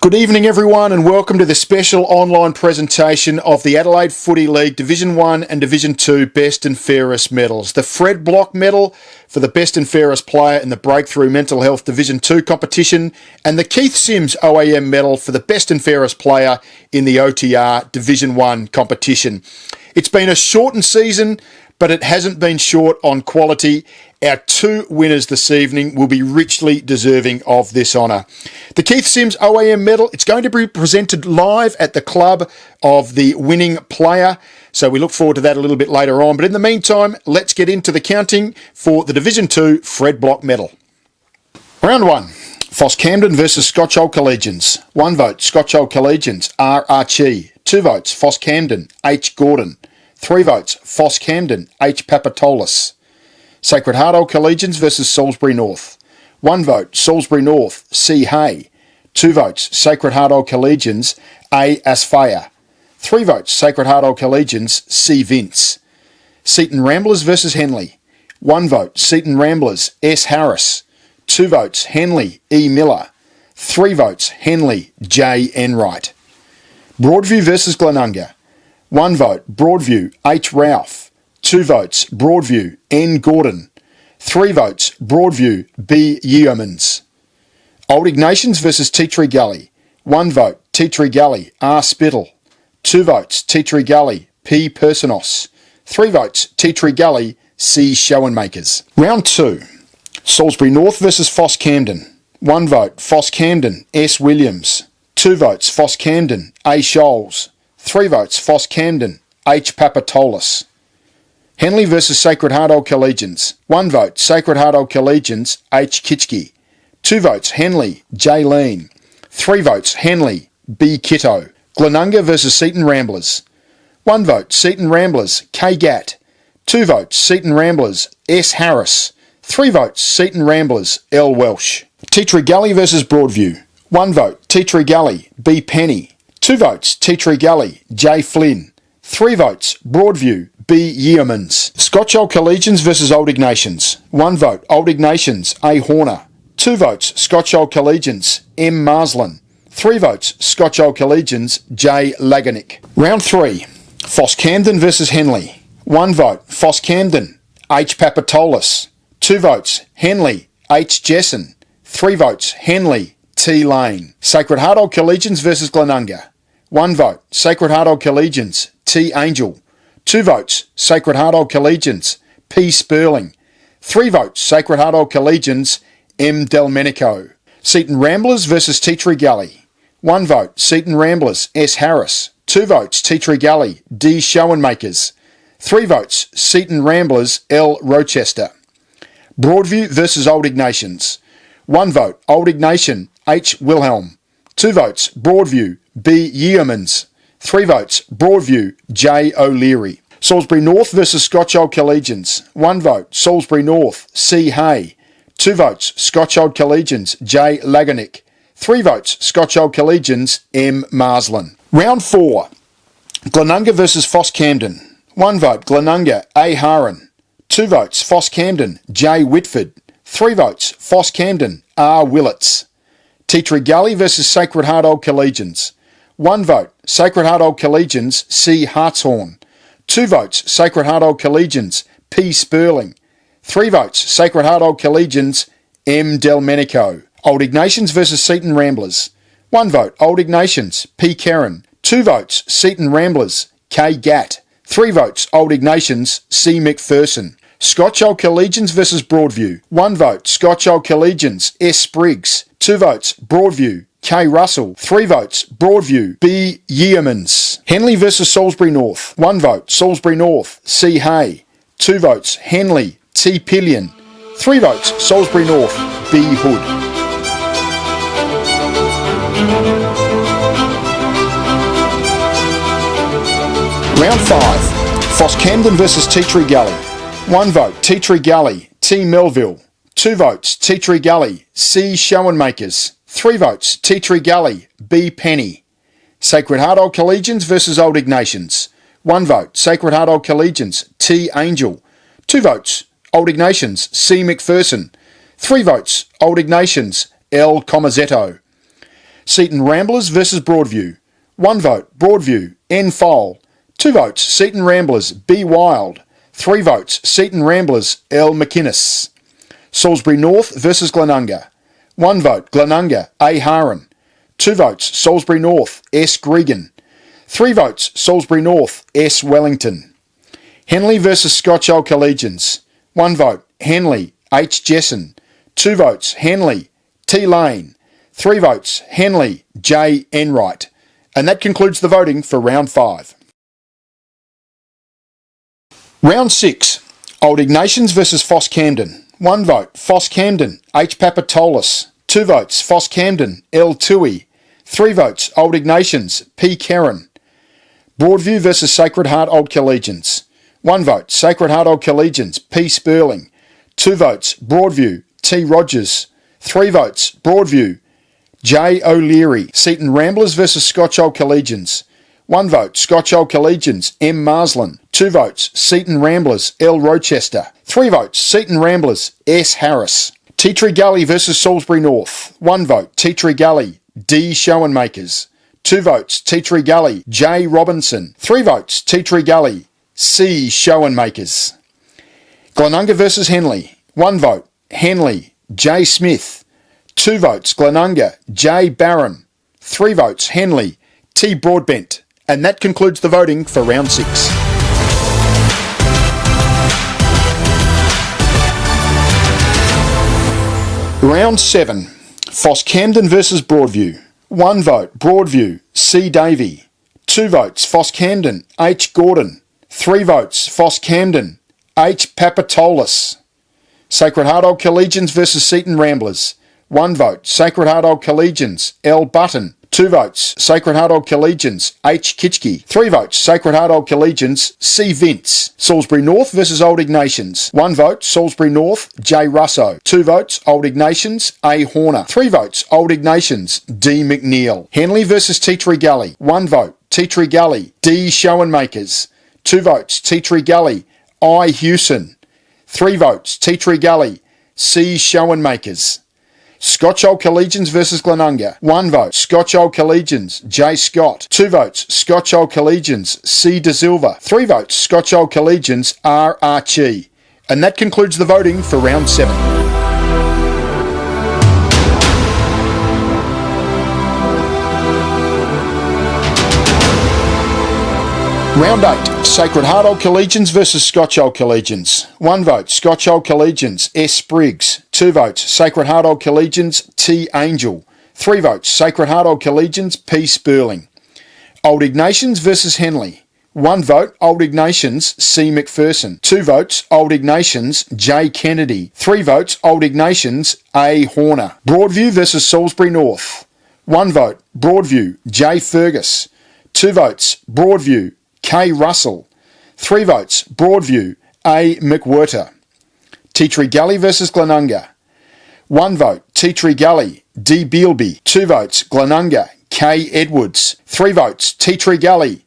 Good evening everyone and welcome to the special online presentation of the Adelaide Footy League Division 1 and Division 2 Best and Fairest medals. The Fred Bloch medal for the Best and Fairest player in the Breakthrough Mental Health Division 2 competition and the Keith Sims OAM medal for the Best and Fairest player in the OTR Division 1 competition. It's been a shortened season, but it hasn't been short on quality. Our two winners this evening will be richly deserving of this honour. The Keith Sims OAM medal, it's going to be presented live at the club of the winning player, so we look forward to that a little bit later on. But in the meantime, let's get into the counting for the Division 2 Fred Bloch medal. Round 1, Foss Camden versus Scotch Old Collegians. 1 vote, Scotch Old Collegians, R. Archie. 2 votes, Foss Camden, H. Gordon. 3 votes, Foss Camden, H. Papatolis. Sacred Heart Old Collegians versus Salisbury North. 1 vote, Salisbury North, C. Hay. 2 votes, Sacred Heart Old Collegians, A. Asfaya. 3 votes, Sacred Heart Old Collegians, C. Vince. Seaton Ramblers versus Henley. 1 vote, Seaton Ramblers, S. Harris. 2 votes, Henley, E. Miller. 3 votes, Henley, J. Enright. Broadview versus Glenunga. 1 vote, Broadview, H. Ralph. 2 votes, Broadview, N. Gordon. 3 votes, Broadview, B. Yeomans. Old Ignatians versus Tea Tree Gully. 1 vote, Tea Tree Gully, R. Spittle. 2 votes, Tea Tree Gully, P. Personos. 3 votes, Tea Tree Gully, C. Showenmakers. Round 2, Salisbury North versus Foss Camden. 1 vote, Foss Camden, S. Williams. 2 votes, Foss Camden, A. Scholes. 3 votes, Foss Camden, H. Papatolis. Henley versus Sacred Heart Old Collegians. 1 vote, Sacred Heart Old Collegians, H. Kitschke. 2 votes, Henley, J. Lean. 3 votes, Henley, B. Kitto. Glenunga versus Seaton Ramblers. 1 vote, Seaton Ramblers, K. Gatt. 2 votes, Seaton Ramblers, S. Harris. 3 votes, Seaton Ramblers, L. Welsh. Tea Tree Gully versus Broadview. 1 vote, Tea Tree Gully, B. Penny. 2 votes, Tea Tree Gully, J. Flynn. 3 votes, Broadview, B. Yeomans. Scotch Old Collegians versus Old Ignatians. 1 vote, Old Ignatians, A. Horner. 2 votes, Scotch Old Collegians, M. Marsland. 3 votes, Scotch Old Collegians, J. Laganick. Round 3, Foss Camden versus Henley. 1 vote, Foss Camden, H. Papatolis. 2 votes, Henley, H. Jessen. 3 votes, Henley, T. Lane. Sacred Heart Old Collegians versus Glenunga. 1 vote, Sacred Heart Old Collegians, T. Angel. 2 votes, Sacred Heart Old Collegians, P. Sperling. 3 votes, Sacred Heart Old Collegians, M. Delmenico. Seaton Ramblers versus Tea Tree Gully. 1 vote, Seaton Ramblers, S. Harris. 2 votes, Tea Tree Gully, D. Showenmakers. 3 votes, Seaton Ramblers, L. Rochester. Broadview versus Old Ignatians. 1 vote, Old Ignatian, H. Wilhelm. 2 votes, Broadview, B. Yeomans. 3 votes, Broadview, J. O'Leary. Salisbury North versus Scotch Old Collegians. 1 vote, Salisbury North, C. Hay. 2 votes, Scotch Old Collegians, J. Laganick. 3 votes, Scotch Old Collegians, M. Marsland. Round 4, Glenunga versus Foss Camden. 1 vote, Glenunga, A. Haran. 2 votes, Foss Camden, J. Whitford. 3 votes, Foss Camden, R. Willits. Tea Tree Gully versus Sacred Heart Old Collegians. 1 vote, Sacred Heart Old Collegians, C. Hartshorn. 2 votes, Sacred Heart Old Collegians, P. Sperling. 3 votes, Sacred Heart Old Collegians, M. Delmenico. Old Ignatians versus Seaton Ramblers. 1 vote, Old Ignatians, P. Kerrin. 2 votes, Seaton Ramblers, K. Gatt. 3 votes, Old Ignatians, C. McPherson. Scotch Old Collegians versus Broadview. 1 vote, Scotch Old Collegians, S. Spriggs. 2 votes, Broadview, K. Russell. 3 votes, Broadview, B. Yeomans. Henley versus Salisbury North. 1 vote, Salisbury North, C. Hay. 2 votes, Henley, T. Pillion. 3 votes, Salisbury North, B. Hood. Round 5, Foss Camden versus Tea Tree Gully. 1 vote, Tea Tree Gully, T. Melville. 2 votes, Tea Tree Gully, C. Showenmakers. 3 votes, Tea Tree Gully, B. Penny. Sacred Heart Old Collegians versus Old Ignatians. 1 vote, Sacred Heart Old Collegians, T. Angel. 2 votes, Old Ignatians, C. McPherson. 3 votes, Old Ignatians, L. Comazetto. Seaton Ramblers versus Broadview. 1 vote, Broadview, N. Fole. 2 votes, Seaton Ramblers, B. Wild. 3 votes, Seaton Ramblers, L. McInnes. Salisbury North versus Glenunga. 1 vote, Glenunga, A. Haran. 2 votes, Salisbury North, S. Gregan. 3 votes, Salisbury North, S. Wellington. Henley versus Scotch Old Collegians. 1 vote, Henley, H. Jesson. 2 votes, Henley, T. Lane. 3 votes, Henley, J. Enright. And that concludes the voting for round 5. Round 6, Old Ignatians versus Foss Camden. 1 vote, Foss Camden, H. Papatolis. 2 votes, Foss Camden, L. Tui. 3 votes, Old Ignatians, P. Kerrin. Broadview versus Sacred Heart Old Collegians. 1 vote, Sacred Heart Old Collegians, P. Sperling. 2 votes, Broadview, T. Rogers. 3 votes, Broadview, J. O'Leary. Seaton Ramblers versus Scotch Old Collegians. 1 vote, Scotch Old Collegians, M. Marsland. 2 votes, Seaton Ramblers, L. Rochester. 3 votes, Seaton Ramblers, S. Harris. Tea Tree Gully versus Salisbury North. 1 vote, Tea Tree Gully, D. Schoenmakers. 2 votes, Tea Tree Gully, J. Robinson. 3 votes, Tea Tree Gully, C. Schoenmakers. Glenunga versus Henley. 1 vote, Henley, J. Smith. 2 votes, Glenunga, J. Barron. 3 votes, Henley, T. Broadbent. And that concludes the voting for round 6. Round 7, Foss Camden versus Broadview. 1 vote, Broadview, C. Davey. 2 votes, Foss Camden, H. Gordon. 3 votes, Foss Camden, H. Papatolis. Sacred Heart Old Collegians versus Seaton Ramblers. 1 vote, Sacred Heart Old Collegians, L. Button. 2 votes, Sacred Heart Old Collegians, H. Kitchke. 3 votes, Sacred Heart Old Collegians, C. Vince. Salisbury North versus Old Ignatians. 1 vote, Salisbury North, J. Russo. 2 votes, Old Ignatians, A. Horner. 3 votes, Old Ignatians, D. McNeil. Henley versus Tea Tree Gully. 1 vote, Tea Tree Gully, D. Schoenmakers. 2 votes, Tea Tree Gully, I. Hewson. 3 votes, Tea Tree Gully, C. Schoenmakers. Scotch Old Collegians versus Glenunga. 1 vote, Scotch Old Collegians, J. Scott. 2 votes, Scotch Old Collegians, C. De Silva. 3 votes, Scotch Old Collegians, R. Archie. And that concludes the voting for round 7. Round 8, Sacred Heart Old Collegians versus Scotch Old Collegians. 1 vote, Scotch Old Collegians, S. Spriggs. 2 votes, Sacred Heart Old Collegians, T. Angel. 3 votes, Sacred Heart Old Collegians, P. Sperling. Old Ignatians versus Henley. 1 vote, Old Ignatians, C. McPherson. 2 votes, Old Ignatians, J. Kennedy. 3 votes, Old Ignatians, A. Horner. Broadview versus Salisbury North. 1 vote, Broadview, J. Fergus. 2 votes, Broadview, K. Russell. 3 votes, Broadview, A. McWhirter. Tea Tree Gully versus Glenunga. 1 vote, Tea Tree Gully, D. Bealby. 2 votes, Glenunga, K. Edwards. 3 votes, Tea Tree Gully,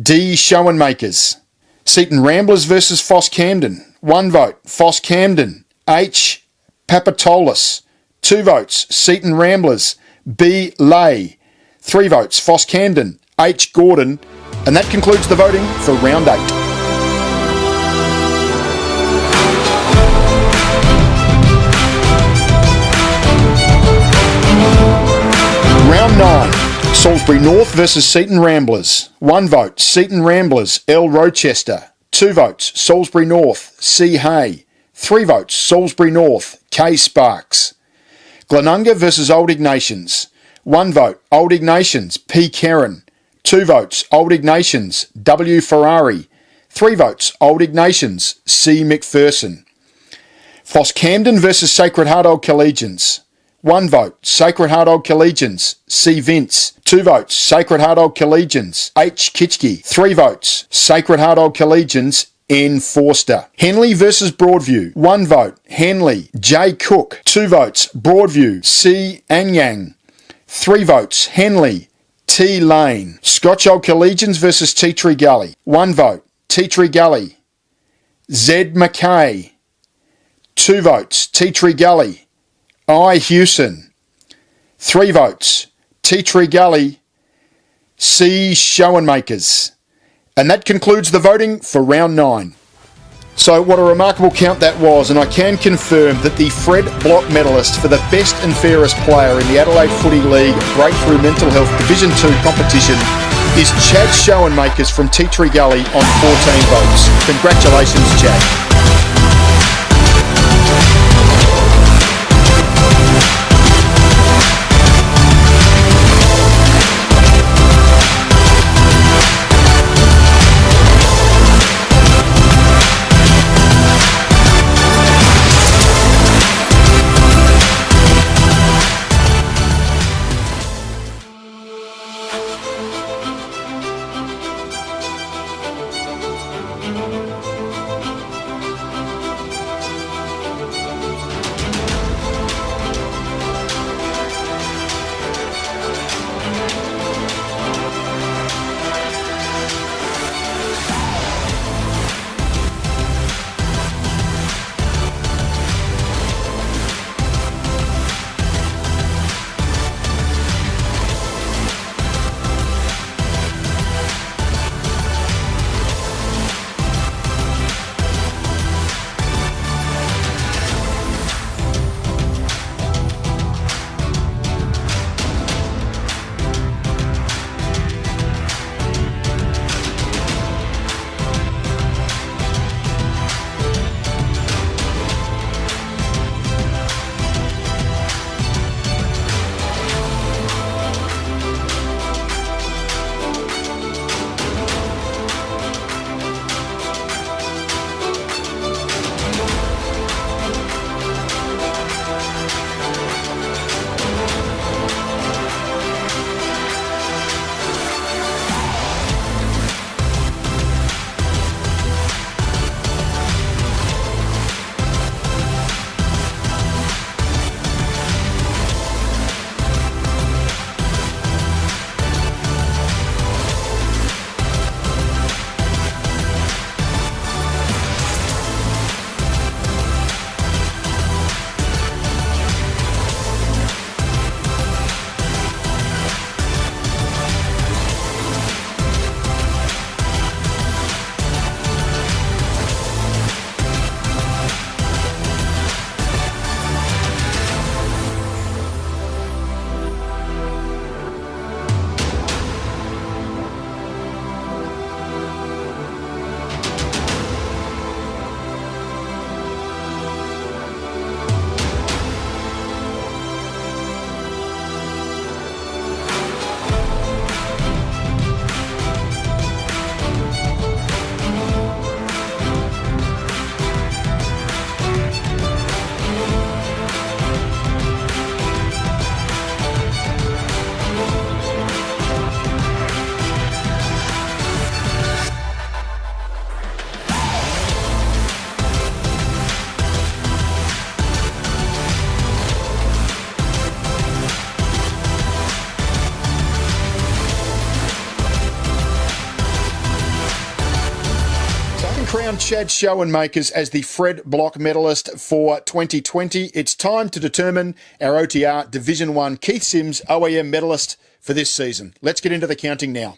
D. Schoenmakers. Seaton Ramblers versus Foss Camden. 1 vote, Foss Camden, H. Papatolis. 2 votes, Seaton Ramblers, B. Lay. 3 votes, Foss Camden, H. Gordon. And that concludes the voting for round 8. Round 9, Salisbury North versus Seaton Ramblers. 1 vote, Seaton Ramblers, L. Rochester. 2 votes, Salisbury North, C. Hay. 3 votes, Salisbury North, K. Sparks. Glenunga versus Old Ignatians. 1 vote, Old Ignatians, P. Kerrin. 2 votes, Old Ignatians, W. Ferrari. 3 votes, Old Ignatians, C. McPherson. Foss Camden versus Sacred Heart Old Collegians. 1 vote, Sacred Heart Old Collegians, C. Vince. 2 votes, Sacred Heart Old Collegians, H. Kitchke. 3 votes, Sacred Heart Old Collegians, N. Forster. Henley versus Broadview. 1 vote, Henley, J. Cook. 2 votes, Broadview, C. Anyang. 3 votes, Henley, T. Lane. Scotch Old Collegians versus Tea Tree Gully. 1 vote, Tea Tree Gully, Z. McKay. 2 votes, Tea Tree Gully, I. Hewson. 3 votes, Tea Tree Gully, C. Schoenmakers. And that concludes the voting for round 9. So what a remarkable count that was, and I can confirm that the Fred Bloch medalist for the best and fairest player in the Adelaide Footy League Breakthrough Mental Health Division 2 competition is Chad Schoenmakers from Tea Tree Gully on 14 votes. Congratulations, Chad. Crown Chad Schoenmakers as the Fred Bloch medalist for 2020. It's time to determine our OTR Division 1 Keith Sims OAM medalist for this season. Let's get into the counting now.